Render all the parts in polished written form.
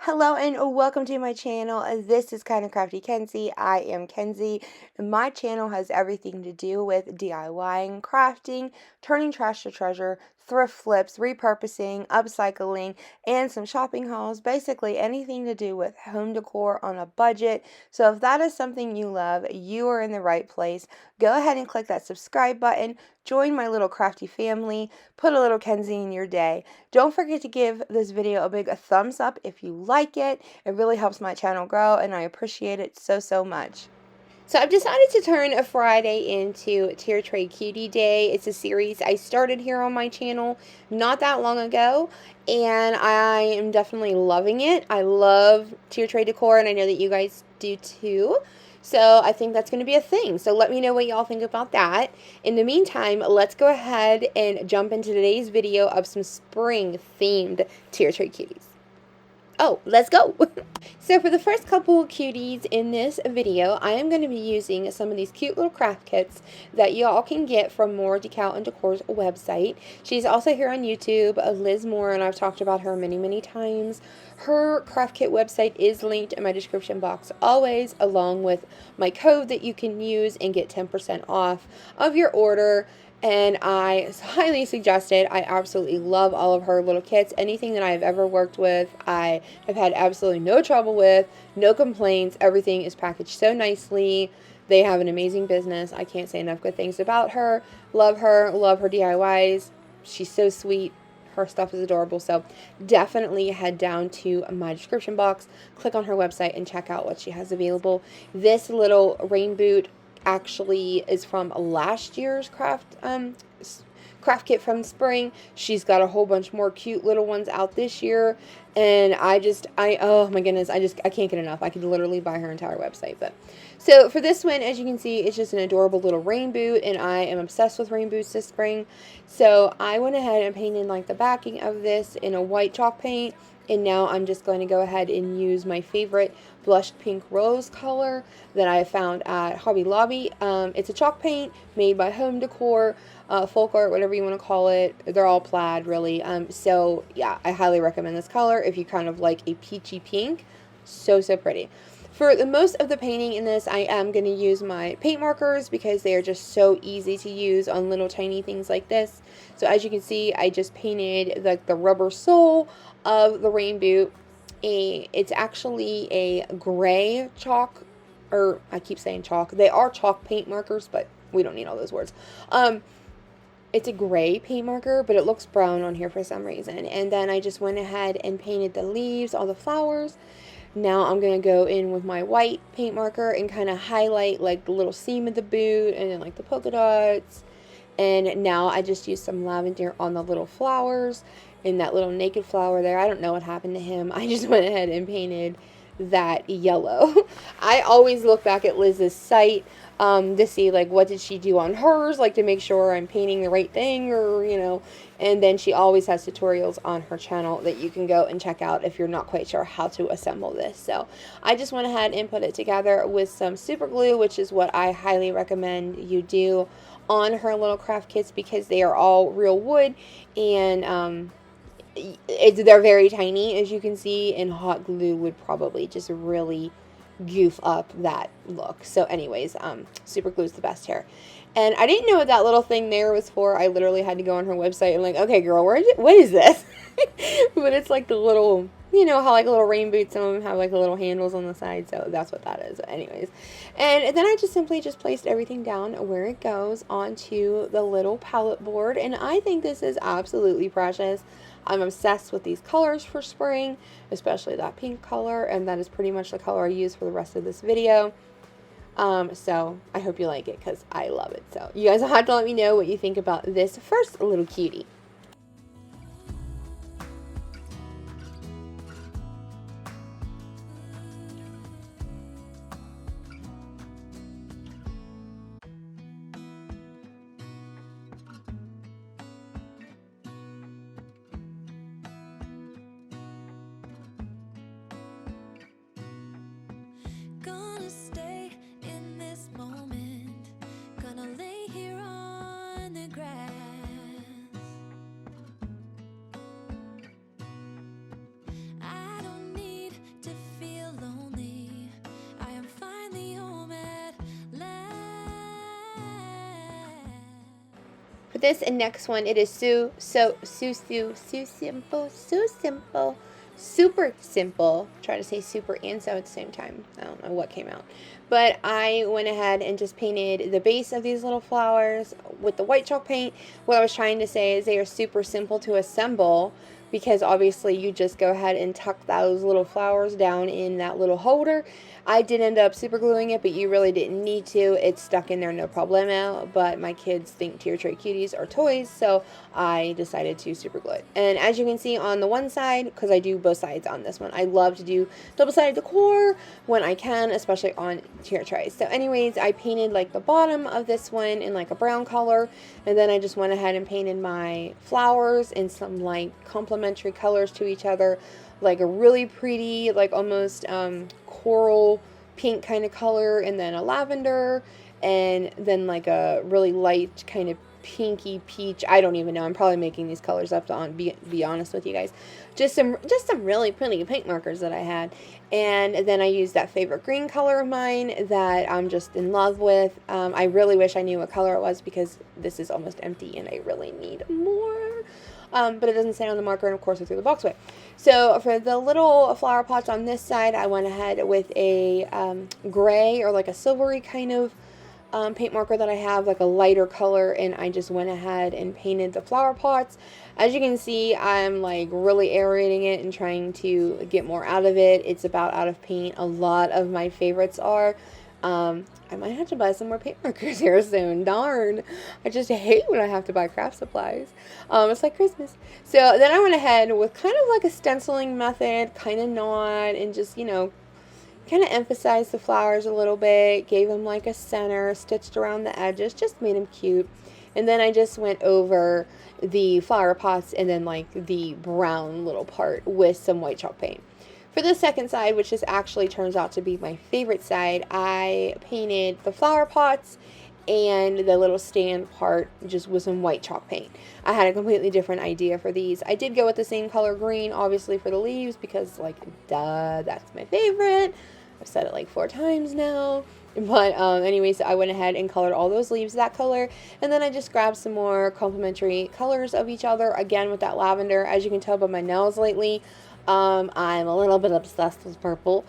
Hello and welcome to my channel. This is kind of Krafty Kenzie. I am Kenzie. And my channel has everything to do with DIYing, crafting, turning trash to treasure, thrift flips, repurposing, upcycling, and some shopping hauls. Basically anything to do with home decor on a budget. So if that is something you love, you are in the right place. Go ahead and click that subscribe button. Join my little crafty family. Put a little Kenzie in your day. Don't forget to give this video a big thumbs up if you like it. It really helps my channel grow and I appreciate it so much. So I've decided to turn a Friday into Tier Tray Cutie Day. It's a series I started here on my channel not that long ago, and I am definitely loving it. I love tier tray decor, and I know that you guys do too. So I think that's going to be a thing. So let me know what y'all think about that. In the meantime, let's go ahead and jump into today's video of some spring-themed tier tray cuties. Oh, let's go! So for the first couple of cuties in this video, I am going to be using some of these cute little craft kits that y'all can get from More Decal and Decor's website. She's also here on YouTube, Liz Moore, and I've talked about her many times. Her craft kit website is linked in my description box always, along with my code that you can use and get 10% off of your order. And I highly suggest it. I absolutely love all of her little kits. Anything that I've ever worked with, I have had absolutely no trouble with, no complaints. Everything is packaged so nicely. They have an amazing business. I can't say enough good things about her. Love her DIYs. She's so sweet. Her stuff is adorable. So definitely head down to my description box, click on her website, and check out what she has available. This little rain boot actually is from last year's craft kit from spring. She's got a whole bunch more cute little ones out this year, and oh my goodness, I can't get enough. I could literally buy her entire website. But so for this one, as you can see, it's just an adorable little rain boot, and I am obsessed with rain boots this spring. So I went ahead and painted like the backing of this in a white chalk paint. And now I'm just going to go ahead and use my favorite blush pink rose color that I found at Hobby Lobby. It's a chalk paint made by Home Decor, FOLKART, whatever you want to call it. They're all plaid, really. So yeah, I highly recommend this color if you kind of like a peachy pink. So pretty. For the most of the painting in this, I am going to use my paint markers because they are just so easy to use on little tiny things like this. So as you can see, I just painted the rubber sole of the rain boot. It's actually a gray chalk, or I keep saying chalk. They are chalk paint markers, but we don't need all those words. It's a gray paint marker, but it looks brown on here for some reason. And then I just went ahead and painted the leaves, all the flowers. Now I'm going to go in with my white paint marker and kind of highlight like the little seam of the boot and then like the polka dots. And now I just used some lavender on the little flowers and that little naked flower there. I don't know what happened to him. I just went ahead and painted that yellow. I always look back at Liz's site to see like what did she do on hers, like to make sure I'm painting the right thing, or and then she always has tutorials on her channel that you can go and check out if you're not quite sure how to assemble this. So I just went ahead and put it together with some super glue, which is what I highly recommend you do on her little craft kits because they are all real wood, and they're very tiny, as you can see, and hot glue would probably just really goof up that look. So anyways, super glue is the best here. And I didn't know what that little thing there was for. I literally had to go on her website and like, okay girl, what is this? But it's like the little, how like little rain boots, some of them have like the little handles on the side, so that's what that is. Anyways, and then I just simply placed everything down where it goes onto the little palette board, and I think this is absolutely precious. I'm obsessed with these colors for spring, especially that pink color, and that is pretty much the color I use for the rest of this video. So I hope you like it because I love it. So you guys will have to let me know what you think about this first little cutie. Gonna stay in this moment, gonna lay here on the grass. I don't need For this and next one, it is so simple. Super simple. Try to say super and so at the same time. I don't know what came out. But I went ahead and just painted the base of these little flowers with the white chalk paint. What I was trying to say is they are super simple to assemble, because obviously you just go ahead and tuck those little flowers down in that little holder. I did end up super gluing it, but you really didn't need to. It's stuck in there no problemo, but my kids think tier tray cuties are toys, so I decided to super glue it. And as you can see on the one side, because I do both sides on this one, I love to do double-sided decor when I can, especially on tier trays. So anyways, I painted like the bottom of this one in like a brown color, and then I just went ahead and painted my flowers in some like complementary colors to each other, like a really pretty, like almost coral pink kind of color, and then a lavender, and then like a really light kind of pinky peach. I don't even know. I'm probably making these colors up to be honest with you guys. Just some really pretty paint markers that I had. And then I used that favorite green color of mine that I'm just in love with. I really wish I knew what color it was, because this is almost empty and I really need more. But it doesn't say on the marker, and of course I threw the box away. So for the little flower pots on this side, I went ahead with a gray or like a silvery kind of paint marker that I have, like a lighter color, and I just went ahead and painted the flower pots. As you can see, I'm like really aerating it and trying to get more out of it. It's about out of paint. A lot of my favorites are. I might have to buy some more paint markers here soon. Darn. I just hate when I have to buy craft supplies. It's like Christmas. So then I went ahead with kind of like a stenciling method, kind of not, and just, you know, kind of emphasized the flowers a little bit, gave them like a center, stitched around the edges, just made them cute. And then I just went over the flower pots and then like the brown little part with some white chalk paint. For the second side, which this actually turns out to be my favorite side, I painted the flower pots and the little stand part just with some white chalk paint. I had a completely different idea for these. I did go with the same color green, obviously, for the leaves, because, like, duh, that's my favorite. I've said it like 4 times now. But anyways, I went ahead and colored all those leaves that color, and then I just grabbed some more complementary colors of each other, again with that lavender. As you can tell by my nails lately, I'm a little bit obsessed with purple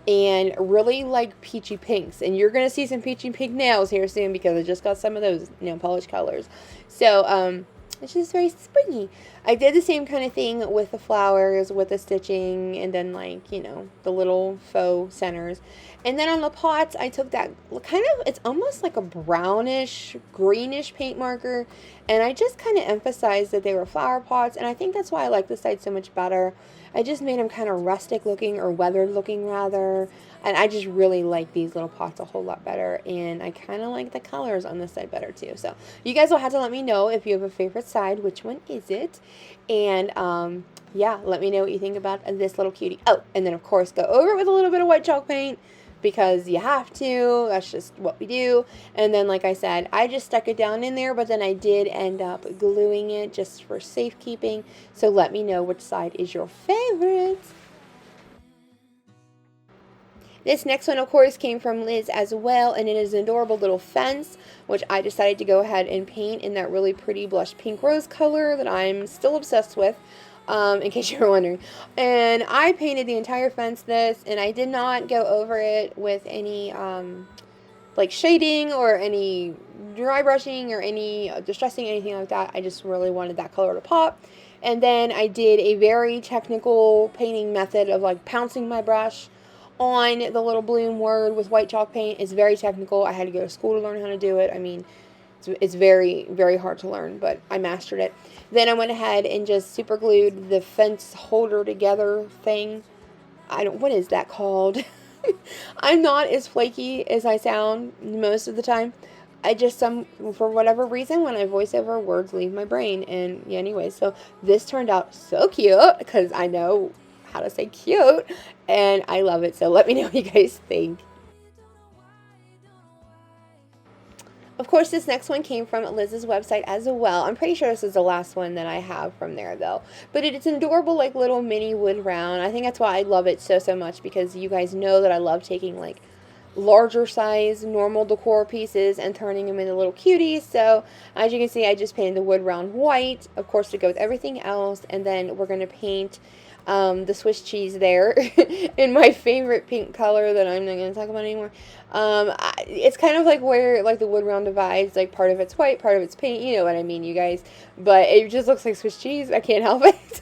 and really like peachy pinks, and you're gonna see some peachy pink nails here soon, because I just got some of those nail polish colors. So it's just very springy. I did the same kind of thing with the flowers, with the stitching, and then, like, you know, the little faux centers. And then on the pots, I took that kind of, it's almost like a brownish, greenish paint marker, and I just kind of emphasized that they were flower pots, and I think that's why I like this side so much better. I just made them kind of rustic looking, or weathered looking rather, and I just really like these little pots a whole lot better, and I kind of like the colors on this side better too. So you guys will have to let me know if you have a favorite side, which one is it, and yeah, let me know what you think about this little cutie. Oh, and then of course go over it with a little bit of white chalk paint, because you have to. That's just what we do. And then, like I said, I just stuck it down in there, but then I did end up gluing it just for safekeeping. So let me know which side is your favorite. This next one, of course, came from Liz as well, and it is an adorable little fence, which I decided to go ahead and paint in that really pretty blush pink rose color that I'm still obsessed with. In case you were wondering. And I painted the entire fence this, and I did not go over it with any like shading or any dry brushing or any distressing, anything like that. I just really wanted that color to pop. And then I did a very technical painting method of like pouncing my brush on the little bloom word with white chalk paint. It's very technical. I had to go to school to learn how to do it. I mean, it's very, very hard to learn, but I mastered it. Then I went ahead and just super glued the fence holder together thing. What is that called? I'm not as flaky as I sound most of the time. I just, for whatever reason, when I voice over, words leave my brain. And yeah, anyway, so this turned out so cute, because I know how to say cute, and I love it. So let me know what you guys think. Of course, this next one came from Liz's website as well. I'm pretty sure this is the last one that I have from there, though. But it's an adorable, like, little mini wood round. I think that's why I love it so much, because you guys know that I love taking, like, larger size normal decor pieces and turning them into little cuties. So as you can see, I just painted the wood round white, of course, to go with everything else, and then we're going to paint the Swiss cheese there in my favorite pink color that I'm not going to talk about anymore. It's kind of like where like the wood round divides, like part of it's white, part of it's pink, you know what I mean, you guys, but it just looks like Swiss cheese. I can't help it.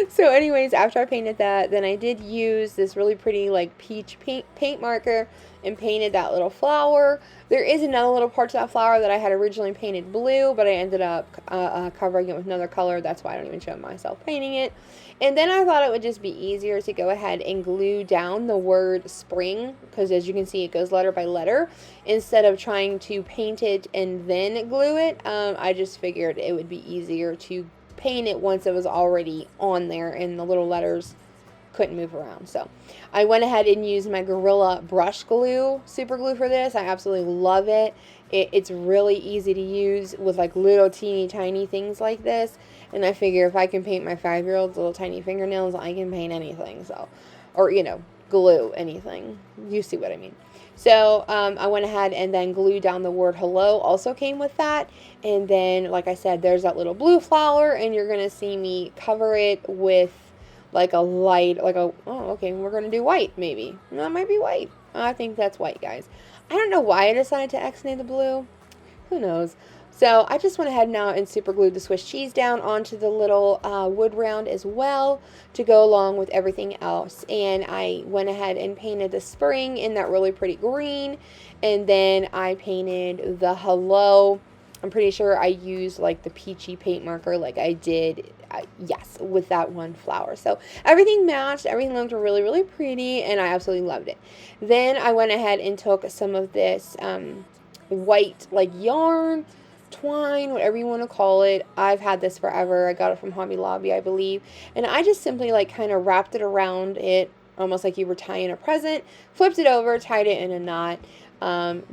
So anyways, after I painted that, then I did use this really pretty like peach paint marker and painted that little flower. There is another little part to that flower that I had originally painted blue, but I ended up covering it with another color. That's why I don't even show myself painting it. And then I thought it would just be easier to go ahead and glue down the word spring, because as you can see, it goes letter by letter. Instead of trying to paint it and then glue it, I just figured it would be easier to paint it once it was already on there and the little letters couldn't move around. So I went ahead and used my Gorilla brush glue, super glue, for this. I absolutely love it. It's really easy to use with like little teeny tiny things like this, and I figure if I can paint my 5-year-old's little tiny fingernails, I can paint anything. So, or you know, glue anything. You see what I mean. So I went ahead and then glued down the word hello, also came with that. And then, like I said, there's that little blue flower, and you're going to see me cover it with like a light, like a, oh, okay, we're going to do white, maybe. No, it might be white. I think that's white, guys. I don't know why I decided to X-nay the blue. Who knows? So I just went ahead now and super glued the Swiss cheese down onto the little wood round as well to go along with everything else. And I went ahead and painted the spring in that really pretty green. And then I painted the hello. I'm pretty sure I used like the peachy paint marker like I did, yes, with that one flower. So everything matched, everything looked really, really pretty, and I absolutely loved it. Then I went ahead and took some of this white like yarn, twine, whatever you want to call it. I've had this forever. I got it from Hobby Lobby, I believe. And I just simply like kind of wrapped it around it, almost like you were tying a present, flipped it over, tied it in a knot,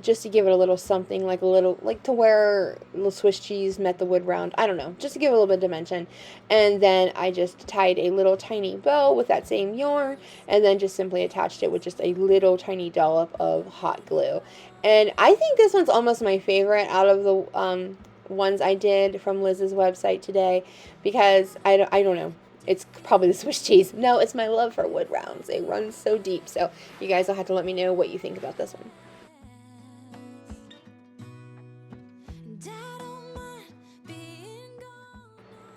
just to give it a little something, like a little, like to where the Swiss cheese met the wood round. I don't know, just to give it a little bit of dimension. And then I just tied a little tiny bow with that same yarn, and then just simply attached it with just a little tiny dollop of hot glue. And I think this one's almost my favorite out of the ones I did from Liz's website today, because I don't know. It's probably the Swiss cheese. No, it's my love for wood rounds. It runs so deep. So you guys will have to let me know what you think about this one.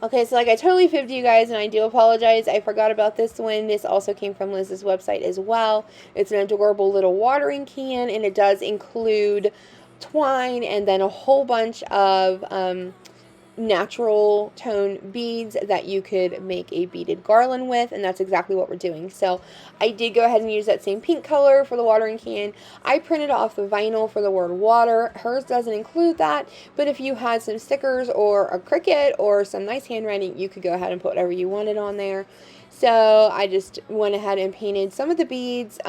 Okay, so like I totally fibbed you guys, and I do apologize. I forgot about this one. This also came from Liz's website as well. It's an adorable little watering can, and it does include twine and then a whole bunch of natural tone beads that you could make a beaded garland with, and that's exactly what we're doing. So I did go ahead and use that same pink color for the watering can. I printed off the vinyl for the word water. Hers doesn't include that, but if you had some stickers or a Cricut or some nice handwriting, you could go ahead and put whatever you wanted on there. So I just went ahead and painted some of the beads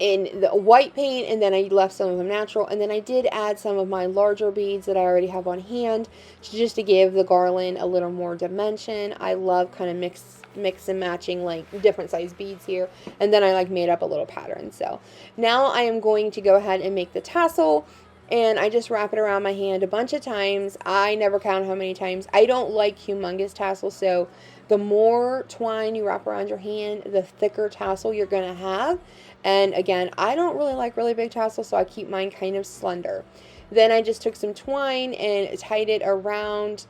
in the white paint, and then I left some of them natural, and then I did add some of my larger beads that I already have on hand just to give the garland a little more dimension. I love kind of mix and matching like different size beads here, and then I like made up a little pattern. So now I am going to go ahead and make the tassel, and I just wrap it around my hand a bunch of times. I never count how many times. I don't like humongous tassels, so the more twine you wrap around your hand, the thicker tassel you're going to have. And again, I don't really like really big tassels, so I keep mine kind of slender. Then I just took some twine and tied it around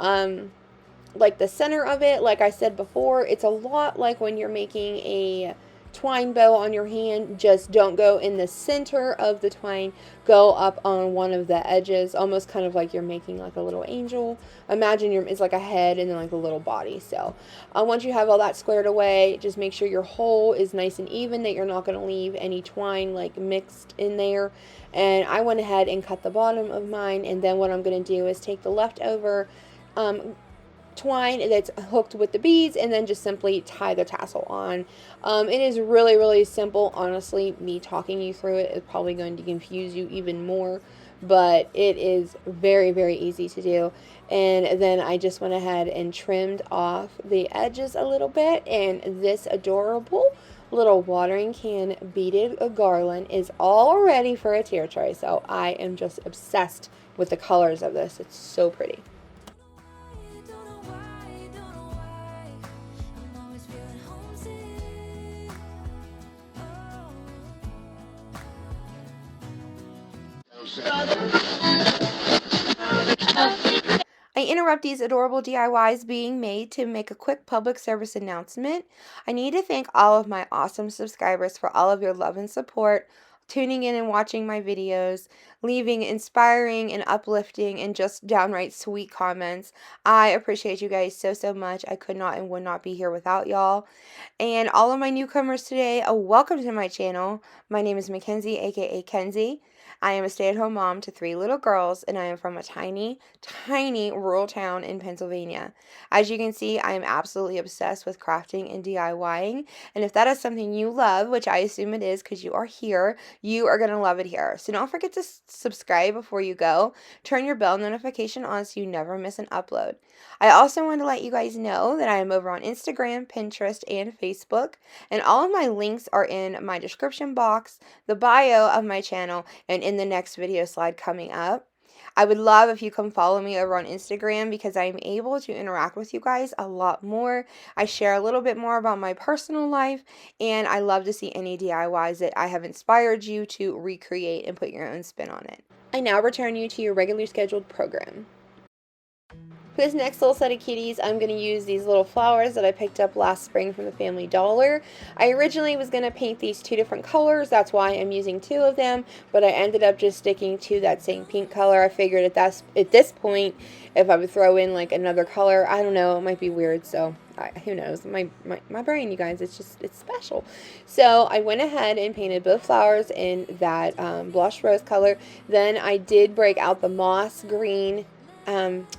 like the center of it. Like I said before, it's a lot like when you're making a twine bow on your hand. Just don't go in the center of the twine, go up on one of the edges, almost kind of like you're making like a little angel. Imagine it's like a head and then like a little body. So once you have all that squared away, just make sure your hole is nice and even, that you're not going to leave any twine like mixed in there. And I went ahead and cut the bottom of mine, and then what I'm going to do is take the leftover twine that's hooked with the beads and then just simply tie the tassel on. It is really, really simple. Honestly, me talking you through it is probably going to confuse you even more, but it is very, very easy to do. And then I just went ahead and trimmed off the edges a little bit, and this adorable little watering can beaded garland is all ready for a tier tray. So I am just obsessed with the colors of this. It's so pretty. Don't know why, don't know why. I'm always feeling homesick. I interrupt these adorable DIYs being made to make a quick public service announcement. I need to thank all of my awesome subscribers for all of your love and support, tuning in and watching my videos, leaving inspiring and uplifting and just downright sweet comments. I appreciate you guys so, so much. I could not and would not be here without y'all. And all of my newcomers today, welcome to my channel. My name is Mackenzie, aka Kenzie. I am a stay-at-home mom to 3 little girls, and I am from a tiny, tiny rural town in Pennsylvania. As you can see, I am absolutely obsessed with crafting and DIYing, and if that is something you love, which I assume it is because you are here, you are going to love it here. So don't forget to subscribe before you go. Turn your bell notification on so you never miss an upload. I also want to let you guys know that I am over on Instagram, Pinterest, and Facebook, and all of my links are in my description box, the bio of my channel, and in the next video slide coming up. I would love if you come follow me over on Instagram because I'm able to interact with you guys a lot more. I share a little bit more about my personal life, and I love to see any DIYs that I have inspired you to recreate and put your own spin on it. I now return you to your regularly scheduled program. For this next little set of cuties, I'm going to use these little flowers that I picked up last spring from the Family Dollar. I originally was going to paint these 2 different colors, that's why I'm using 2 of them, but I ended up just sticking to that same pink color. I figured at this point, if I would throw in like another color, I don't know, it might be weird, so who knows, my brain, you guys, it's special. So I went ahead and painted both flowers in that blush rose color. Then I did break out the moss green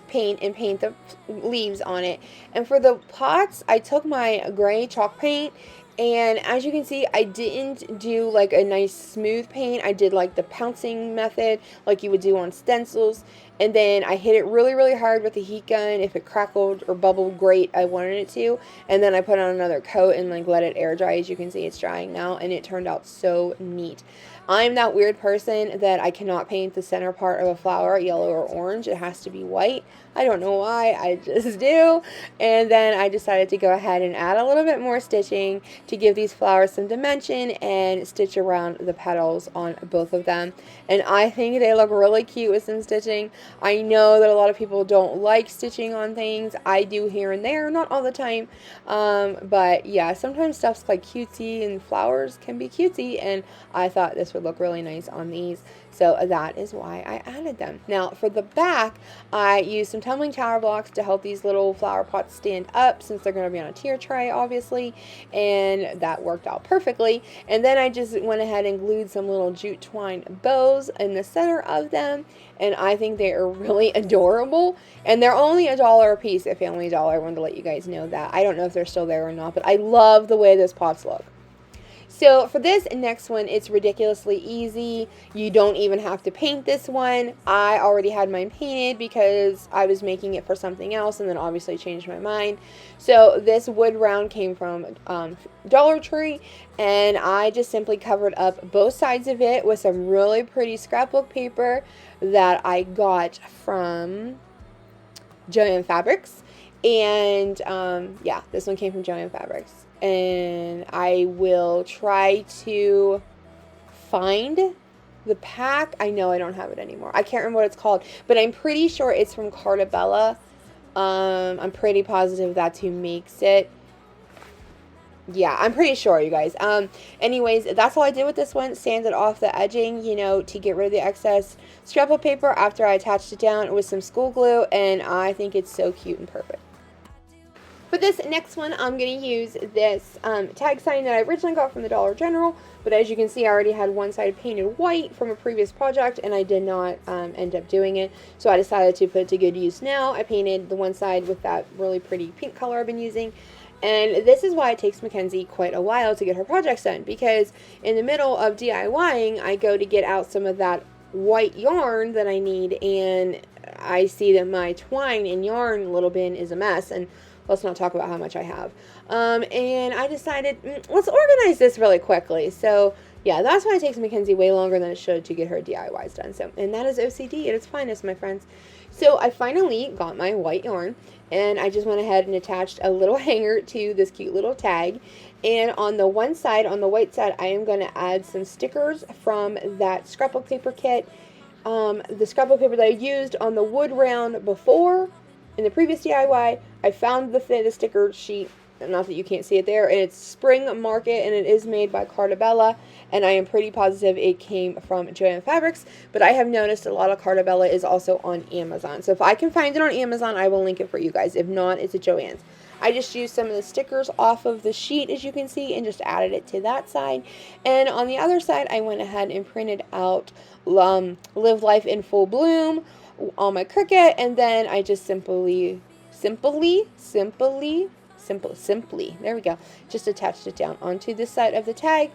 paint and paint the leaves on it. And for the pots, I took my gray chalk paint, and as you can see, I didn't do like a nice smooth paint. I did like the pouncing method like you would do on stencils, and then I hit it really, really hard with the heat gun. If it crackled or bubbled, great, I wanted it to. And then I put on another coat and like let it air dry. As you can see, it's drying now, and it turned out so neat. I'm that weird person that I cannot paint the center part of a flower yellow or orange. It has to be white. I don't know why, I just do. And then I decided to go ahead and add a little bit more stitching to give these flowers some dimension and stitch around the petals on both of them. And I think they look really cute with some stitching. I know that a lot of people don't like stitching on things. I do here and there, not all the time. But yeah, sometimes stuff's like cutesy and flowers can be cutesy, and I thought this would look really nice on these. So that is why I added them. Now for the back, I used some tumbling tower blocks to help these little flower pots stand up since they're going to be on a tier tray, obviously, and that worked out perfectly. And then I just went ahead and glued some little jute twine bows in the center of them, and I think they are really adorable. And they're only $1 a piece at Family Dollar. I wanted to let you guys know that. I don't know if they're still there or not, but I love the way those pots look. So for this next one, it's ridiculously easy. You don't even have to paint this one. I already had mine painted because I was making it for something else and then obviously changed my mind. So this wood round came from Dollar Tree, and I just simply covered up both sides of it with some really pretty scrapbook paper that I got from JOANN Fabrics. And yeah, this one came from JOANN Fabrics. And I will try to find the pack. I know I don't have it anymore. I can't remember what it's called, but I'm pretty sure it's from Cartabella. I'm pretty positive that's who makes it. Yeah, I'm pretty sure, you guys. Anyways, that's all I did with this one. Sanded off the edging, you know, to get rid of the excess scrapbook paper after I attached it down with some school glue, and I think it's so cute and perfect. For this next one, I'm going to use this tag sign that I originally got from the Dollar General, but as you can see, I already had one side painted white from a previous project, and I did not end up doing it, so I decided to put it to good use now. I painted the one side with that really pretty pink color I've been using, and this is why it takes Mackenzie quite a while to get her projects done, because in the middle of DIYing, I go to get out some of that white yarn that I need, and I see that my twine and yarn little bin is a mess, and let's not talk about how much I have. And I decided, let's organize this really quickly. So yeah, that's why it takes Mackenzie way longer than it should to get her DIYs done. So, and that is OCD at its finest, my friends. So I finally got my white yarn, and I just went ahead and attached a little hanger to this cute little tag. And on the one side, on the white side, I am going to add some stickers from that scrapbook paper kit. The scrapbook paper that I used on the wood round before in the previous DIY, I found the sticker sheet, not that you can't see it there, and it's Spring Market, and it is made by Cartabella, and I am pretty positive it came from JOANN Fabrics, but I have noticed a lot of Cartabella is also on Amazon, so if I can find it on Amazon, I will link it for you guys. If not, it's at JOANN's. I just used some of the stickers off of the sheet, as you can see, and just added it to that side. And on the other side, I went ahead and printed out Live Life in Full Bloom on my Cricut, and then I just simply, there we go, just attached it down onto this side of the tag,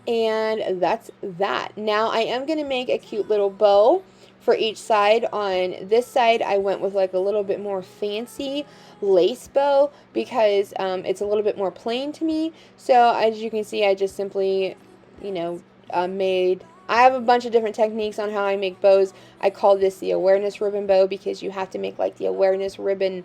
and that's that. Now I am going to make a cute little bow for each side. On this side, I went with like a little bit more fancy lace bow because it's a little bit more plain to me. So as you can see, I just simply, you know, I have a bunch of different techniques on how I make bows. I call this the awareness ribbon bow because you have to make like the awareness ribbon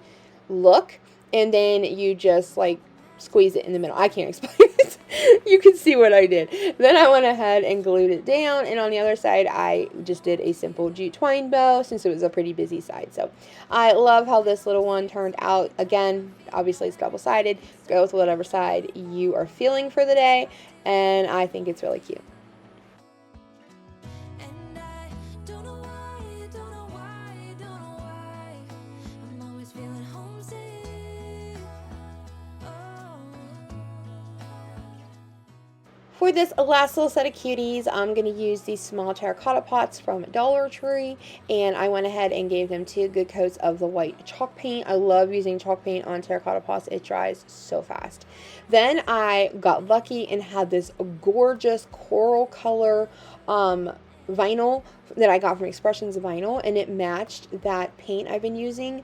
look, and then you just like squeeze it in the middle. I can't explain it. You can see what I did. Then I went ahead and glued it down, and on the other side I just did a simple jute twine bow since it was a pretty busy side. So I love how this little one turned out. Again, obviously it's double-sided. Go with whatever side you are feeling for the day, and I think it's really cute. And I don't know why, don't know why, don't know why I'm always feeling homesick. Oh. For this last little set of cuties, I'm going to use these small terracotta pots from Dollar Tree, and I went ahead and gave them 2 good coats of the white chalk paint. I love using chalk paint on terracotta pots. It dries so fast. Then I got lucky and had this gorgeous coral color vinyl that I got from Expressions Vinyl, and it matched that paint I've been using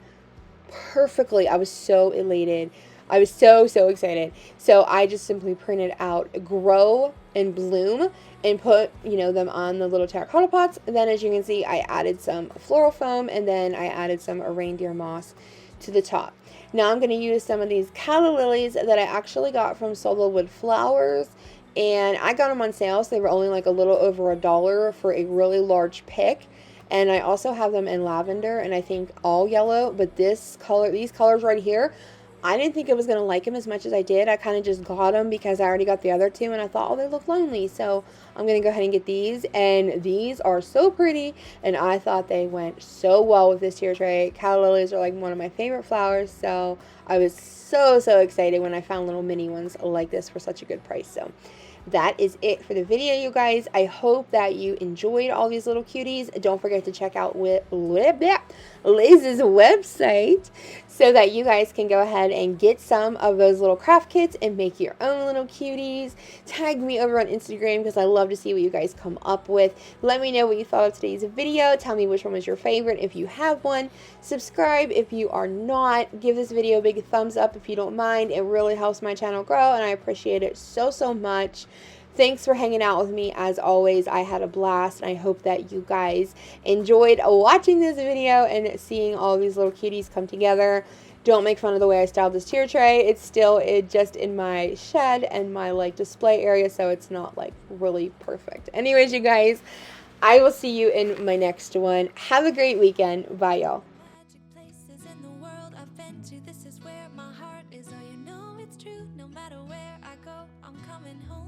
perfectly. I was so elated. I was so excited. So I just simply printed out Grow and Bloom and put, you know, them on the little terracotta pots. And then as you can see, I added some floral foam, and then I added some reindeer moss to the top. Now I'm going to use some of these calla lilies that I actually got from Solo Wood Flowers, and I got them on sale, so they were only like a little over $1 for a really large pick. And I also have them in lavender and I think all yellow, but this color, these colors right here, I didn't think I was going to like them as much as I did. I kind of just got them because I already got the other 2, and I thought, oh, they look lonely, so I'm going to go ahead and get these. And these are so pretty, and I thought they went so well with this tier tray. Calla lilies are like one of my favorite flowers, so I was so excited when I found little mini ones like this for such a good price. So that is it for the video, you guys. I hope that you enjoyed all these little cuties. Don't forget to check out Liz's website so that you guys can go ahead and get some of those little craft kits and make your own little cuties. Tag me over on Instagram because I love to see what you guys come up with. Let me know what you thought of today's video. Tell me which one was your favorite if you have one. Subscribe if you are not. Give this video a big thumbs up if you don't mind. It really helps my channel grow, and I appreciate it so much. Thanks for hanging out with me. As always, I had a blast, and I hope that you guys enjoyed watching this video and seeing all these little cuties come together. Don't make fun of the way I styled this tier tray. It's still just in my shed and my like display area, so it's not like really perfect. Anyways, you guys, I will see you in my next one. Have a great weekend. Bye, y'all. Magic places in the world I've been to. This is where my heart is. Oh, you know it's true. No matter where I go, I'm coming home.